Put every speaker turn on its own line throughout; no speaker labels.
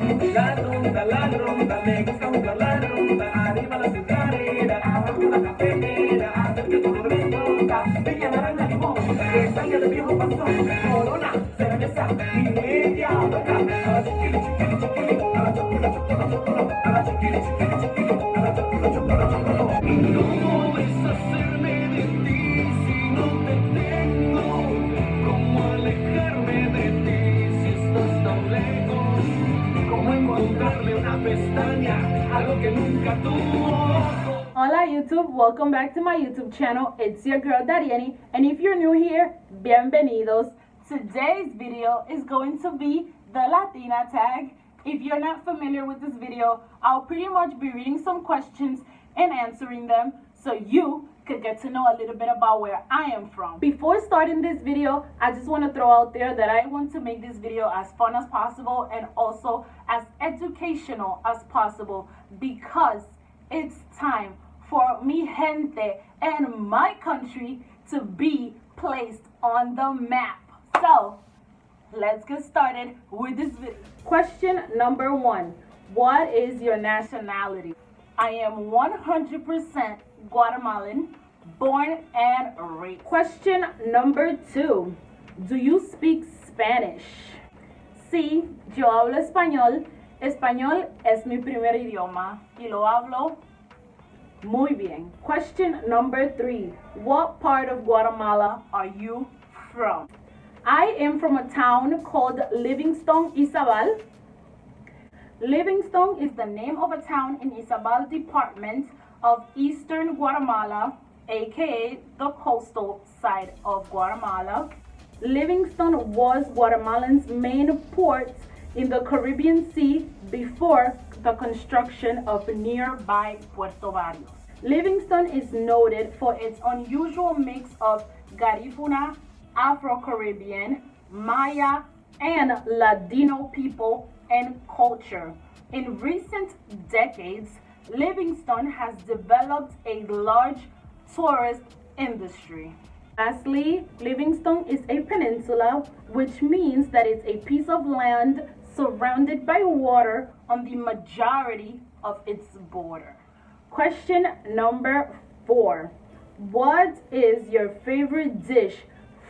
La ronda, me gusta jugar la ronda, arriba la azucarera, abajo la cafetera, hacer que todo responda, bella naranja limón, que salga de viejo pasón, corona, cerveza y media vaca, a la chiquili, chiquili, chiquili, a la chocola, chocola, chocola, a la chiquili, chiquili, chiquili, a la chocola, chocola, chocola. No puedes hacerme de ti si no te tengo, cómo alejarme de ti si estás tan lejos. Cómo encontrarle una pestaña, algo que nunca tuvo.
Hola YouTube, welcome back to my YouTube channel. It's your girl Darieny, and if you're new here, bienvenidos. Today's video is going to be the Latina Tag. If you're not familiar with this video, I'll pretty much be reading some questions and answering them so you could get to know a little bit about where I am from. Before starting this video, I just want to throw out there that I want to make this video as fun as possible and also as educational as possible because it's time for mi gente and my country to be placed on the map. So let's get started with this video. Question number 1. What is your nationality? I am 100% Guatemalan, born and raised. Question number 2. Do you speak Spanish? Sí, yo hablo español. Español es mi primer idioma y lo hablo muy bien. Question number 3. What part of Guatemala are you from? I am from a town called Livingston, Izabal. Livingston is the name of a town in Izabal Department of eastern Guatemala, aka the coastal side of Guatemala. Livingston was Guatemalan's main port in the Caribbean Sea before the construction of nearby Puerto Barrios. Livingston is noted for its unusual mix of Garífuna, Afro-Caribbean, Maya, and Ladino people and culture. In recent decades, Livingston has developed a large tourist industry. Lastly, Livingston is a peninsula, which means that it's a piece of land surrounded by water on the majority of its border. Question number 4. What is your favorite dish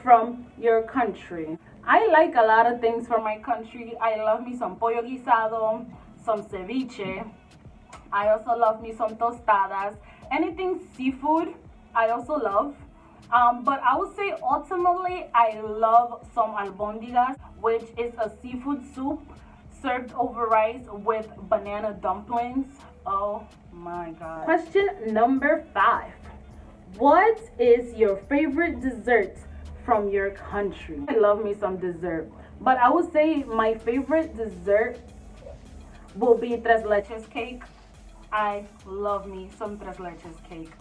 from your country? I like a lot of things from my country. I love me some pollo quisado, some ceviche. I also love me some tostadas. Anything seafood, I also love. But I would say ultimately, I love some albondigas, which is a seafood soup served over rice with banana dumplings. Oh my God. Question number 5. What is your favorite dessert from your country? I love me some dessert, but I would say my favorite dessert will be tres leches cake. I love me some tres leches cake.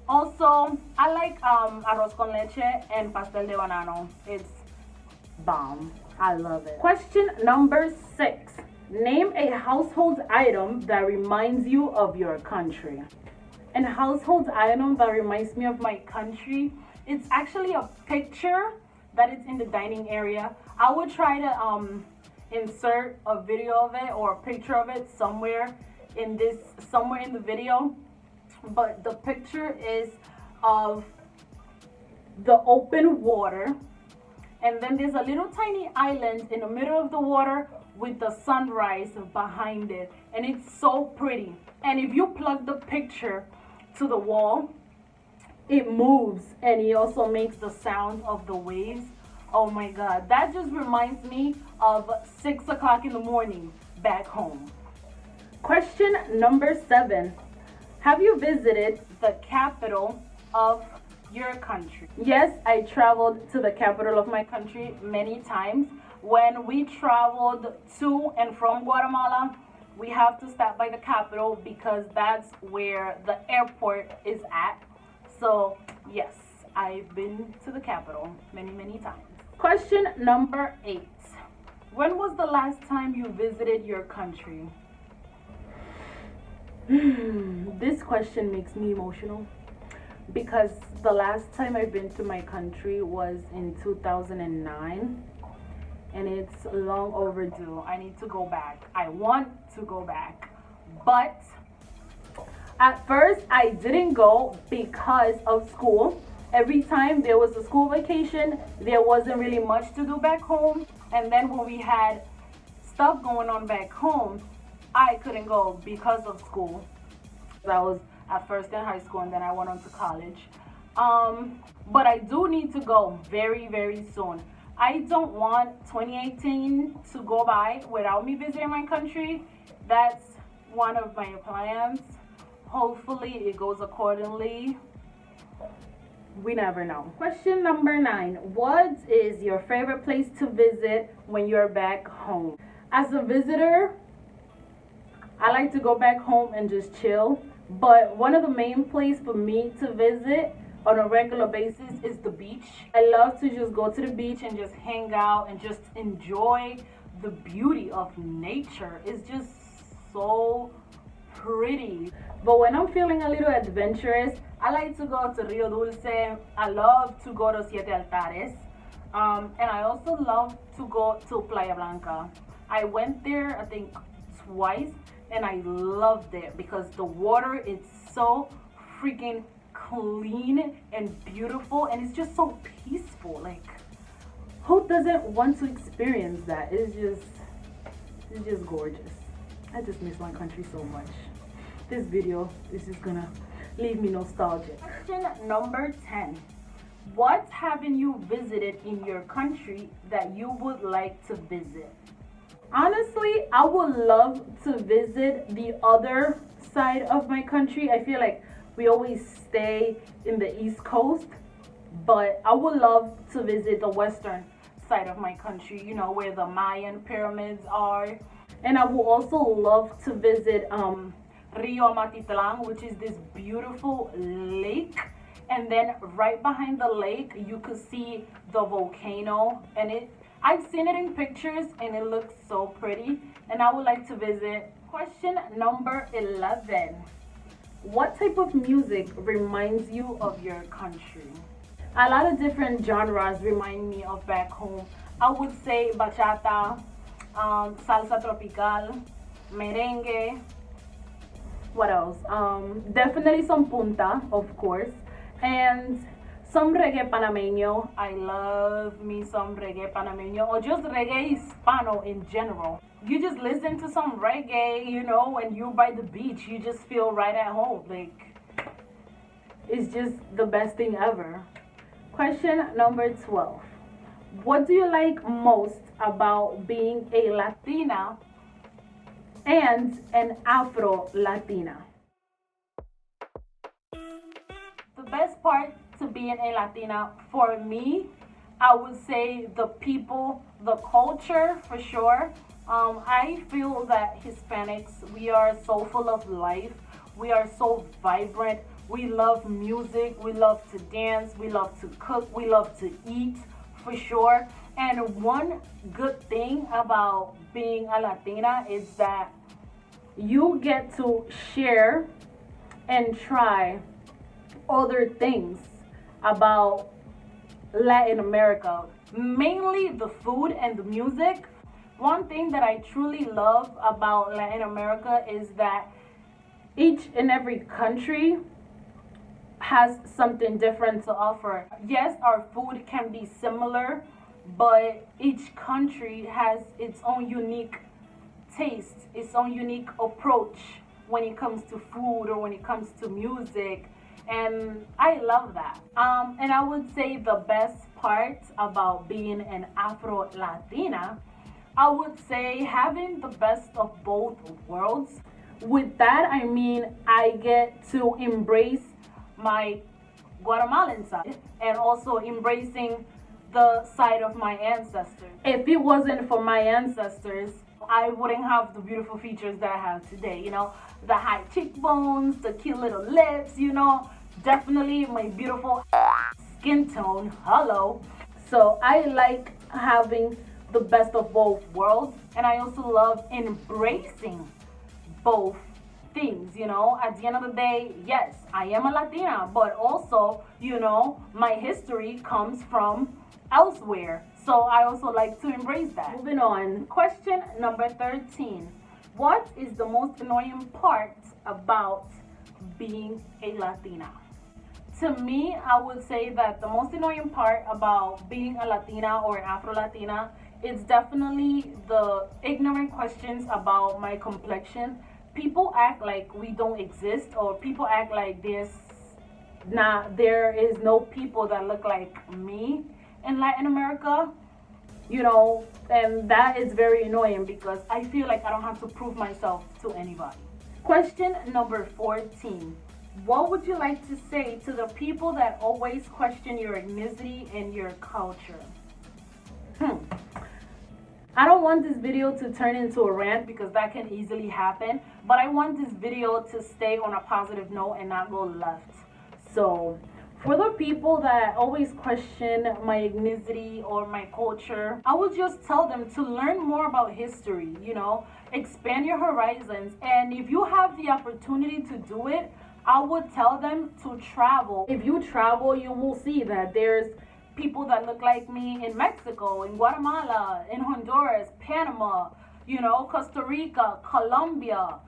Also, I like arroz con leche and pastel de banano. It's bomb. I love it. Question number 6. Name a household item that reminds you of your country. A household item that reminds me of my country, it's actually a picture that is in the dining area. I would try to insert a video of it or a picture of it somewhere in the video, but the picture is of the open water, and then there's a little tiny island in the middle of the water with the sunrise behind it, and it's so pretty. And if you plug the picture to the wall, it moves, and it also makes the sound of the waves. Oh my God, that just reminds me of 6 o'clock in the morning back home. Question number 7. Have you visited the capital of your country? Yes, I traveled to the capital of my country many times. When we traveled to and from Guatemala, we have to stop by the capital because that's where the airport is at. So yes, I've been to the capital many times. Question number 8. When was the last time you visited your country? This question makes me emotional because the last time I've been to my country was in 2009, and it's long overdue. I need to go back. I want to go back. But at first, I didn't go because of school. Every time there was a school vacation, there wasn't really much to do back home. And then when we had stuff going on back home, I couldn't go because of school. I was at first in high school and then I went on to college. But I do need to go very, very soon. I don't want 2018 to go by without me visiting my country. That's one of my plans. Hopefully it goes accordingly. We never know. Question number 9. What is your favorite place to visit when you're back home? As a visitor, I like to go back home and just chill. But one of the main places for me to visit on a regular basis is the beach. I love to just go to the beach and just hang out and just enjoy the beauty of nature. It's just so pretty. But when I'm feeling a little adventurous, I like to go to Río Dulce. I love to go to Siete Altares. And I also love to go to Playa Blanca. I went there, I think, twice, and I loved it because the water is so freaking clean and beautiful, and it's just so peaceful. Like, who doesn't want to experience that? It's just gorgeous. I just miss my country so much. This video is just gonna leave me nostalgic. Question number 10. What haven't you visited in your country that you would like to visit? Honestly, I would love to visit the other side of my country. I feel like we always stay in the East Coast, but I would love to visit the western side of my country, you know, where the Mayan pyramids are. And I would also love to visit Rio Matitlan, which is this beautiful lake. And then right behind the lake, you could see the volcano. And I've seen it in pictures and it looks so pretty. And I would like to visit. Question number 11. What type of music reminds you of your country? A lot of different genres remind me of back home. I would say bachata, salsa tropical, merengue. What else? Definitely some punta, of course, and some reggae panameño. I love me some reggae panameño, or just reggae hispano in general. You just listen to some reggae, you know, when you're by the beach, you just feel right at home. Like, it's just the best thing ever. Question number 12. What do you like most about being a Latina and an Afro-Latina? The best part to being a Latina for me, I would say the people, the culture for sure. I feel that Hispanics, we are so full of life. We are so vibrant. We love music. We love to dance. We love to cook. We love to eat for sure. And one good thing about being a Latina is that you get to share and try other things about Latin America, mainly the food and the music. One thing that I truly love about Latin America is that each and every country has something different to offer. Yes, our food can be similar, but each country has its own unique taste, its own unique approach when it comes to food or when it comes to music. And I love that. And I would say the best part about being an Afro-Latina, I would say having the best of both worlds. With that, I mean, I get to embrace my Guatemalan side and also embracing the side of my ancestors. If it wasn't for my ancestors, I wouldn't have the beautiful features that I have today, you know, the high cheekbones, the cute little lips, you know, definitely my beautiful skin tone, hello. So I like having the best of both worlds, and I also love embracing both things, you know. At the end of the day, yes, I am a Latina, but also, you know, my history comes from elsewhere. So I also like to embrace that. Moving on. Question number 13. What is the most annoying part about being a Latina? To me, I would say that the most annoying part about being a Latina or an Afro-Latina is definitely the ignorant questions about my complexion. People act like we don't exist, or people act like there is no people that look like me in Latin America, and that is very annoying because I feel like I don't have to prove myself to anybody. Question number 14. What would you like to say to the people that always question your ethnicity and your culture? I don't want this video to turn into a rant because that can easily happen, but I want this video to stay on a positive note and not go left. So, for the people that always question my ethnicity or my culture, I would just tell them to learn more about history, expand your horizons. And if you have the opportunity to do it, I would tell them to travel. If you travel, you will see that there's people that look like me in Mexico, in Guatemala, in Honduras, Panama, Costa Rica, Colombia,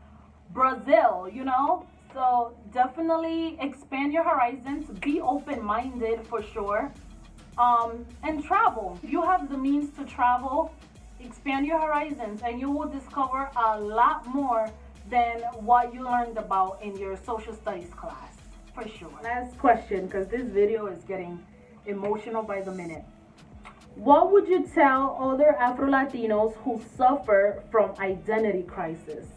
Brazil, So definitely expand your horizons, be open-minded for sure, and travel. If you have the means to travel, expand your horizons and you will discover a lot more than what you learned about in your social studies class, for sure. Last question, because this video is getting emotional by the minute. What would you tell other Afro-Latinos who suffer from identity crisis?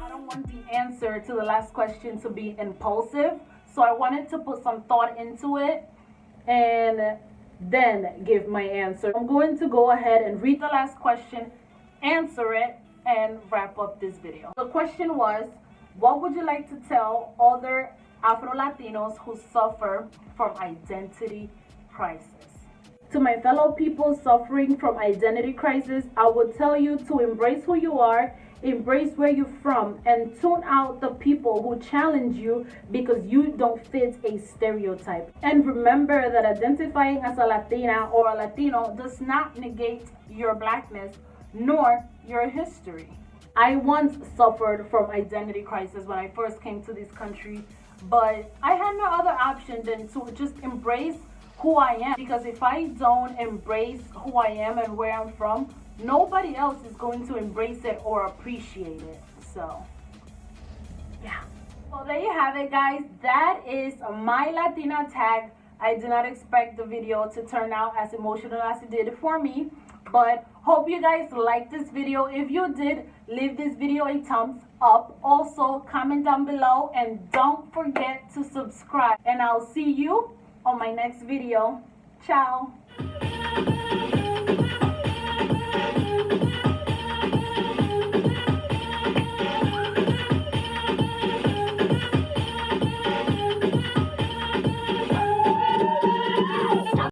I don't want the answer to the last question to be impulsive, so I wanted to put some thought into it and then give my answer. I'm going to go ahead and read the last question, answer it, and wrap up this video. The question was, what would you like to tell other Afro-Latinos who suffer from identity crisis? To my fellow people suffering from identity crisis, I would tell you to embrace who you are, embrace where you're from, and tune out the people who challenge you because you don't fit a stereotype. And remember that identifying as a Latina or a Latino does not negate your blackness nor your history. I once suffered from identity crisis when I first came to this country, but I had no other option than to just embrace who I am, because if I don't embrace who I am and where I'm from, nobody else is going to embrace it or appreciate it. So yeah, well, there you have it, guys. That is my Latina tag. I did not expect the video to turn out as emotional as it did for me, but hope you guys liked this video. If you did, leave this video a thumbs up. Also, comment down below and don't forget to subscribe. And I'll see you on my next video. Ciao.